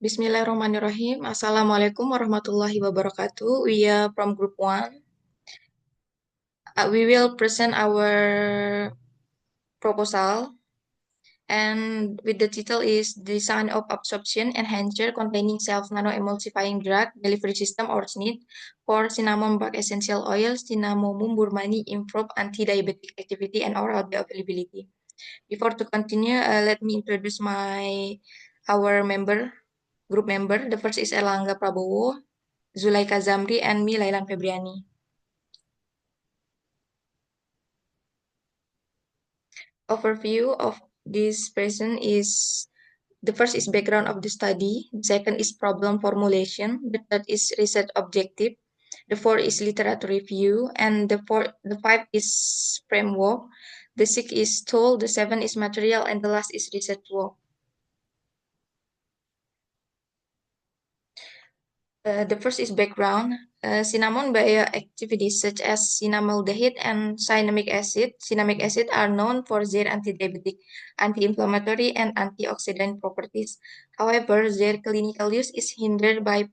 Bismillahirrahmanirrahim. Assalamualaikum warahmatullahi wabarakatuh. We are from Group 1. We will present our proposal, and with the title is Design of Absorption Enhancer Containing Self-Nano-Emulsifying Drug Delivery System or SNID for Cinnamon Bark Essential Oil, Cinnamomum burmani improve anti-diabetic activity and oral bioavailability. Before to continue, let me introduce our group member. The first is Erlangga Prabowo, Zulaika Zamri, and me, Lailan Febriani. Overview of this person is the first is background of the study, the second is problem formulation, the third is research objective, the fourth is literature review, and the five is framework, the six is tool, the seven is material, and the last is research work. The first is background. Cinnamon bioactivities such as cinnamaldehyde and cinnamic acid are known for their anti-diabetic, anti-inflammatory, and antioxidant properties. However, their clinical use is hindered by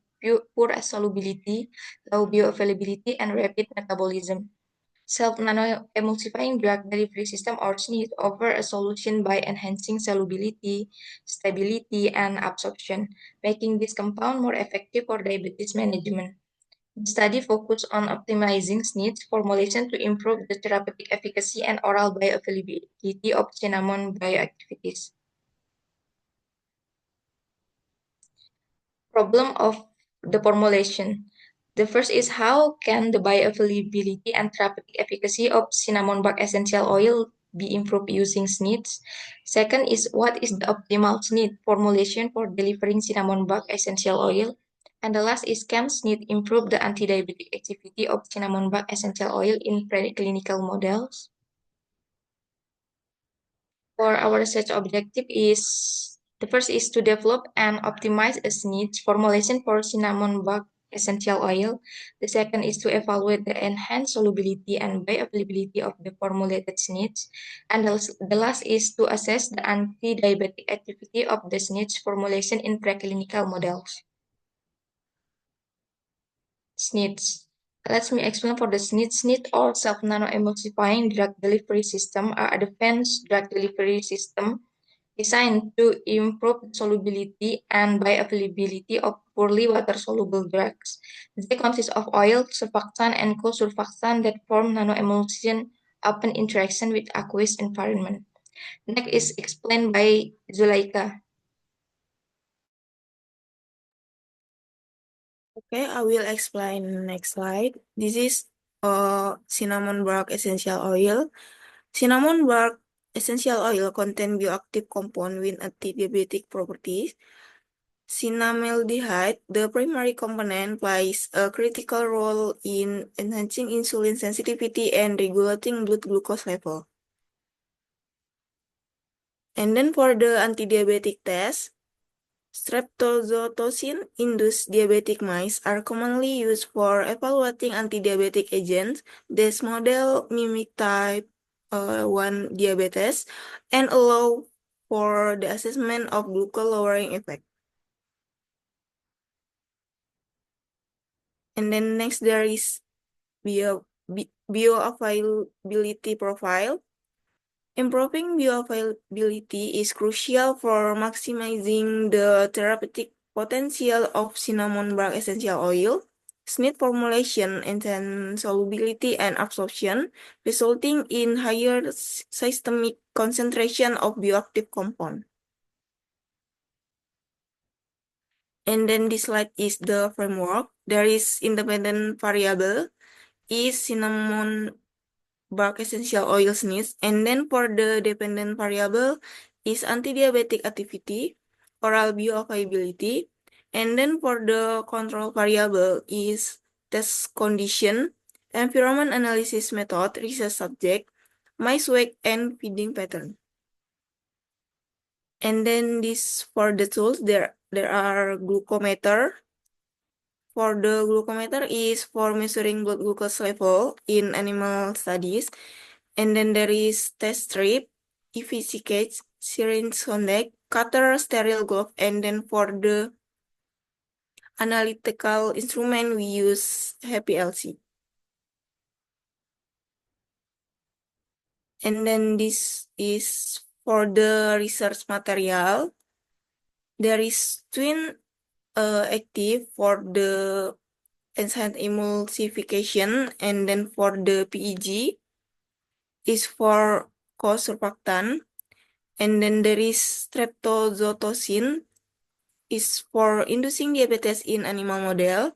poor solubility, low bioavailability, and rapid metabolism. Self-nano-emulsifying drug delivery system or SNID offer a solution by enhancing solubility, stability, and absorption, making this compound more effective for diabetes management. The study focused on optimizing SNID's formulation to improve the therapeutic efficacy and oral bioavailability of cinnamon bioactivities. Problem of the formulation. The first is how can the bioavailability and therapeutic efficacy of cinnamon bark essential oil be improved using SNIDs? Second is what is the optimal SNID formulation for delivering cinnamon bark essential oil? And the last is can SNID improve the anti-diabetic activity of cinnamon bark essential oil in preclinical models? For our research objective is the first is to develop and optimize a SNID formulation for cinnamon bark essential oil. The second is to evaluate the enhanced solubility and bioavailability of the formulated SNIDs. And the last is to assess the anti-diabetic activity of the SNIDs formulation in preclinical models. SNIDs. Let me explain for the SNID. SNID or self-nano-emulsifying drug delivery system are advanced drug delivery system designed to improve the solubility and bioavailability of poorly water-soluble drugs. They consist of oil, surfactant, and co-surfactant that form nanoemulsion upon interaction with aqueous environment. Next is explained by Zulaika. Okay, I will explain next slide. This is cinnamon bark essential oil. Cinnamon bark essential oil contain bioactive compound with anti-diabetic properties. Cinnamaldehyde, the primary component, plays a critical role in enhancing insulin sensitivity and regulating blood glucose level. And then for the anti-diabetic test, streptozotocin-induced diabetic mice are commonly used for evaluating anti-diabetic agents. This model mimic type 1 diabetes and allow for the assessment of glucose-lowering effect. And then next there is bioavailability profile. Improving bioavailability is crucial for maximizing the therapeutic potential of cinnamon bark essential oil. SNID formulation enhance solubility and absorption, resulting in higher systemic concentration of bioactive compound. And then this slide is the framework. There is independent variable is cinnamon bark essential oil SNIDs, and then for the dependent variable is anti-diabetic activity, oral bioavailability, and then for the control variable is test condition, environment analysis method, research subject, mice weight, and feeding pattern. And then this for the tools, there are glucometer. For the glucometer is for measuring blood glucose level in animal studies. And then there is test strip, EVC cage, syringe contact, cutter, sterile glove, and then for the analytical instrument, we use HPLC. And then this is for the research material. There is twin active for the enzyme emulsification, and then for the PEG is for co-surfactant, and then there is streptozotocin is for inducing diabetes in animal model,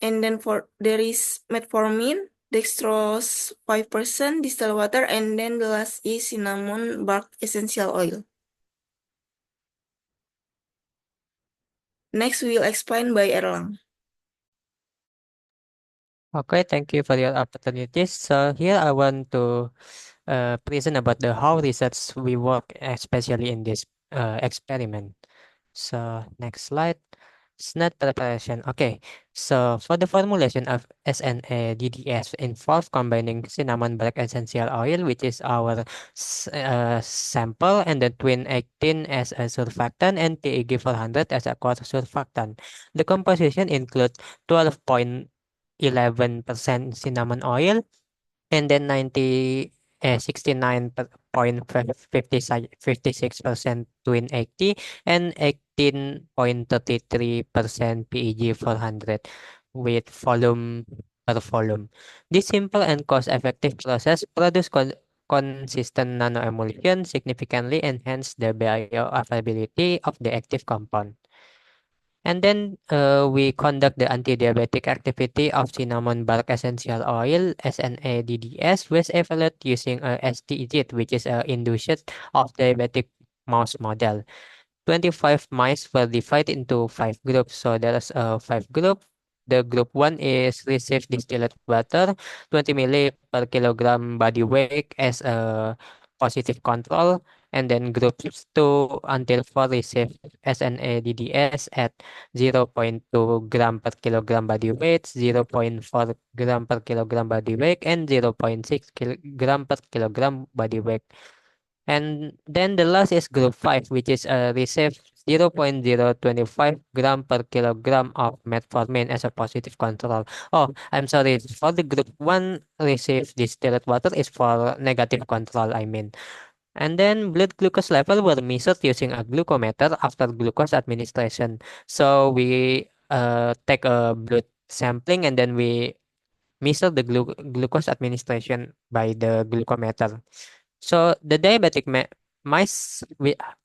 and then for there is metformin, dextrose 5% distilled water, and then the last is cinnamon bark essential oil. Next, we will explain by Erlang. Okay, thank you for your opportunities. So here I want to present about the how research we work, especially in this experiment. So next slide. SNAT preparation. Okay, so for the formulation of SNADDS involves combining cinnamon bark essential oil, which is our sample, and the twin 18 as a surfactant and PEG 400 as a core surfactant. The composition includes 12.11% cinnamon oil, and then 69.56% twin 80 and 18.33% PEG 400 with volume per volume. This simple and cost-effective process produce consistent nanoemulsion, significantly enhance the bioavailability of the active compound. And then we conduct the anti-diabetic activity of cinnamon bark essential oil, SNADDS, was evaluated using a STIGIT, which is an induced of diabetic mouse model. 25 mice were divided into 5 groups. So there's 5 group. The group 1 is receive distilled water, 20 milli per kilogram body weight as a positive control. And then groups 2 until 4 receive SNADDS at 0.2 gram per kilogram body weight, 0.4 gram per kilogram body weight, and 0.6 gram per kilogram body weight. And then the last is group 5, which is receive 0.025 gram per kilogram of metformin as a positive control. Oh, I'm sorry. For the group 1, receive distilled water is for negative control, I mean. And then blood glucose level were measured using a glucometer after glucose administration. So we take a blood sampling and then we measure the glucose administration by the glucometer. So the diabetic mice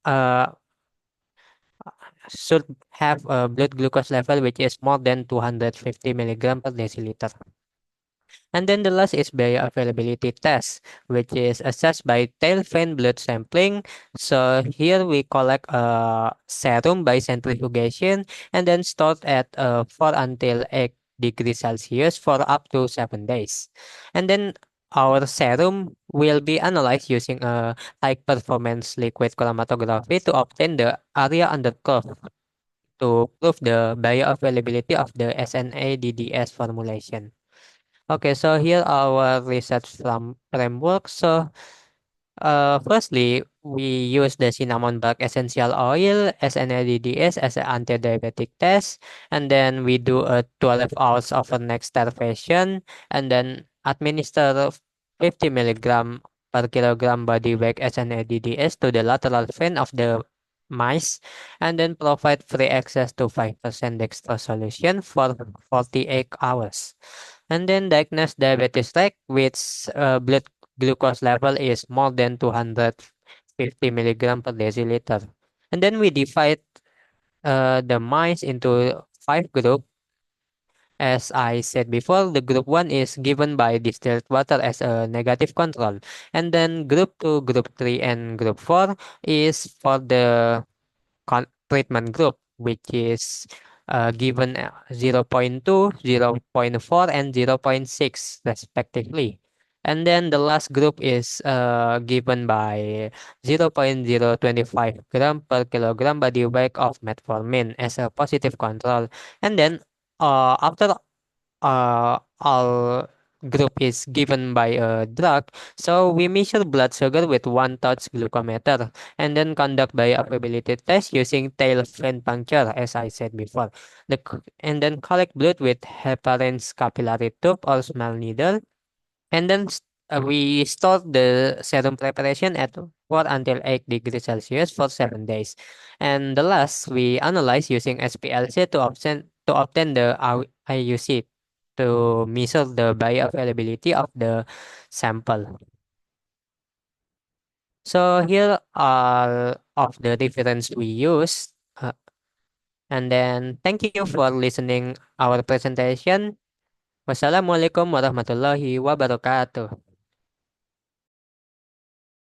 uh, should have a blood glucose level which is more than 250 milligram per deciliter. And then the last is bioavailability test, which is assessed by tail vein blood sampling. So here we collect a serum by centrifugation and then stored at 4 until 8 degrees Celsius for up to 7 days. And then our serum will be analyzed using a high performance liquid chromatography to obtain the area under curve to prove the bioavailability of the SNADDS formulation. Okay, so here our research framework. So, firstly, we use the cinnamon bark essential oil SNADDS as an anti-diabetic test, and then we do a 12 hours overnight starvation, and then administer 50 milligram per kilogram body weight SNADDS to the lateral fin of the mice, and then provide free access to 5% dextrose solution for 48 hours. And then diagnose diabetes like which blood glucose level is more than 250 milligram per deciliter. And then we divide the mice into 5 groups. As I said before, the group 1 is given by distilled water as a negative control. And then group 2, group 3, and group 4 is for the treatment group, which is given 0.2, 0.4, and 0.6 respectively. And then the last group is given by 0.025 gram per kilogram body weight of metformin as a positive control. And then after all group is given by a drug, so we measure blood sugar with one-touch glucometer and then conduct bioavailability test using tail vein puncture, as I said before. And then collect blood with heparin's capillary tube or small needle, and then we store the serum preparation at 4 until 8 degrees Celsius for 7 days. And the last, we analyze using SPLC to obtain the IUC to measure the bioavailability of the sample. So here are of the reference we use. And then thank you for listening our presentation. Wassalamualaikum warahmatullahi wabarakatuh.